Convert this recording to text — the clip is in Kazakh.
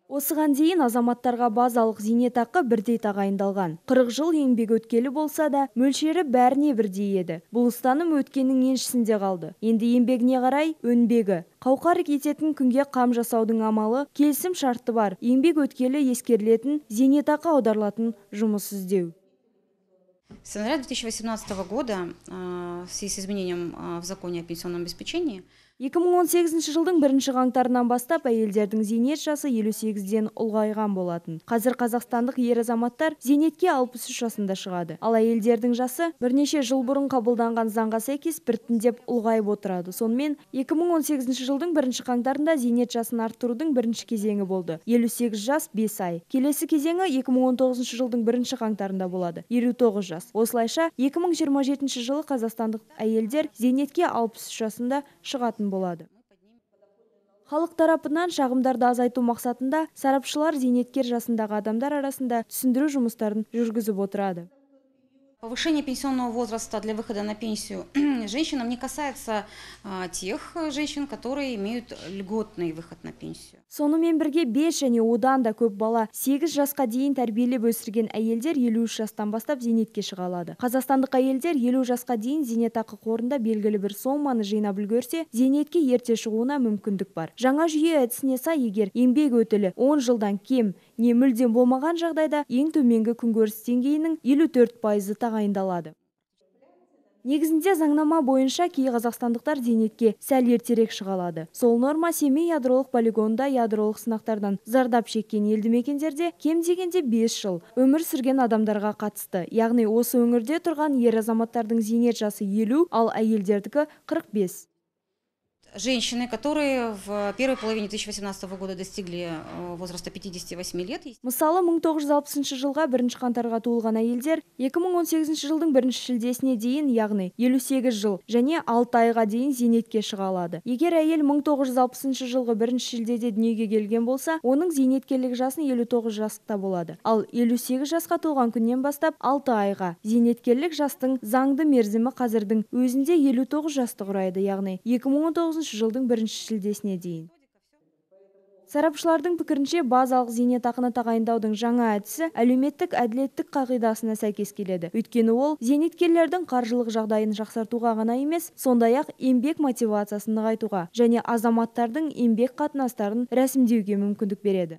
Осыған дейін азаматтарға базалық зейнетақы бірдей тағайындалған. 40 жыл еңбек өткелі болса да, мөлшері бәріне бірдей еді. Бұл ұстаным өткеннің еншісінде қалды. Енді еңбегіне қарай өнбегі. Қауқар ететін күнге қам жасаудың амалы, келісім шарты бар. Еңбек өткелі ескерілетін, зейнетақы аударылатын жұмыс іздеу. С января 2018 года в связи с изменением в законе о пенсионном обеспечении 2018 жылдың 1 қаңтарынан бастап әйелдердің зейнет жасы 58-ден ұлғайған болатын. Қазір қазақстандық ер азаматтар зейнетке 63 жасында шығады. Ал әйелдердің жасы бірнеше жыл бұрын қабылданған заңға сәйкес біртіндеп ұлғайып отырады. Сонымен 2018 жылдың 1 қаңтарында зейнет жасын арттырудың бірінші кезеңі болды. 58 жас 5 ай. Келесі кезеңі 2019 жылдың 1 қаңтарында болады. 59 жас. Осылайша 2027 жылы қазақстандық әйелдер зейнетке 63 жасында шығатын болады. Халық тарапынан шағымдарды азайту мақсатында сарапшылар зейнеткер жасындағы адамдар арасында түсіндіру жұмыстарын жүргізіп отырады. Повышение пенсионного возраста для выхода на пенсию женщинам не касается тех женщин, которые имеют льготный выход на пенсию. Сонымен бірге 5 және одан да көп бала 8 жасқа дейін тәрбиелеп өсірген әйелдер 53 жастан бастап зейнетке шыға алады. Қазақстандық әйелдер 50 жасқа дейін зейнетақы қорында белгілі бір соманы жинап үлгерсе, зейнетке ерте шығуына мүмкіндік бар. Жаңа жүйе әдісіне сай, егер еңбек өтілі 10 жылдан кем не мүлдем болмаған жағдайда, ең төменгі күнкөріс деңгейінің 54% тағайындалады. Негізінде заңнама бойынша кей қазақстандықтар зейнетке сәл ертерек шыға алады. Сол норма Семей ядролық полигонында ядролық сынақтардан зардап шеккен елді мекендерде кем дегенде 5 жыл өмір сүрген адамдарға қатысты. Яғни осы өңірде тұрған ер азаматтардың зейнет жасы 50, ал әйелдердікі 45. Женщины, которые в первой половине 2018 года достигли возраста 58 лет. Мысалы, 1960 жылға 1 қаңтарға туылған әйелдер 2018 жылдың 1 шілдесіне дейін, яғни 58 жыл және 6 айға дейін зейнетке шыға алады. Егер әйел 1960 жылғы 1 шілдеде дүниеге келген болса, оның зейнеткерлік жасын 59 жаста болады. Ал 58 жасқа толған күннен бастап 6 айға. Зейнеткерлік жастың заңды мерзімі қазірдің өзінде 59 жасты құрайды, яғни 2019 жылдың 1 шілдесіне дейін. Сарапшылардың пікірінше, базалық зейнетақыны тағайындаудың жаңа әдісі әлеуметтік әділеттік қағидасына сәйкес келеді. Өйткені ол зейнеткерлердің қаржылық жағдайын жақсартуға ғана емес, сондай-ақ еңбек мотивациясын нығайтуға және азаматтардың еңбек қатынастарын рәсімдеуге мүмкіндік береді.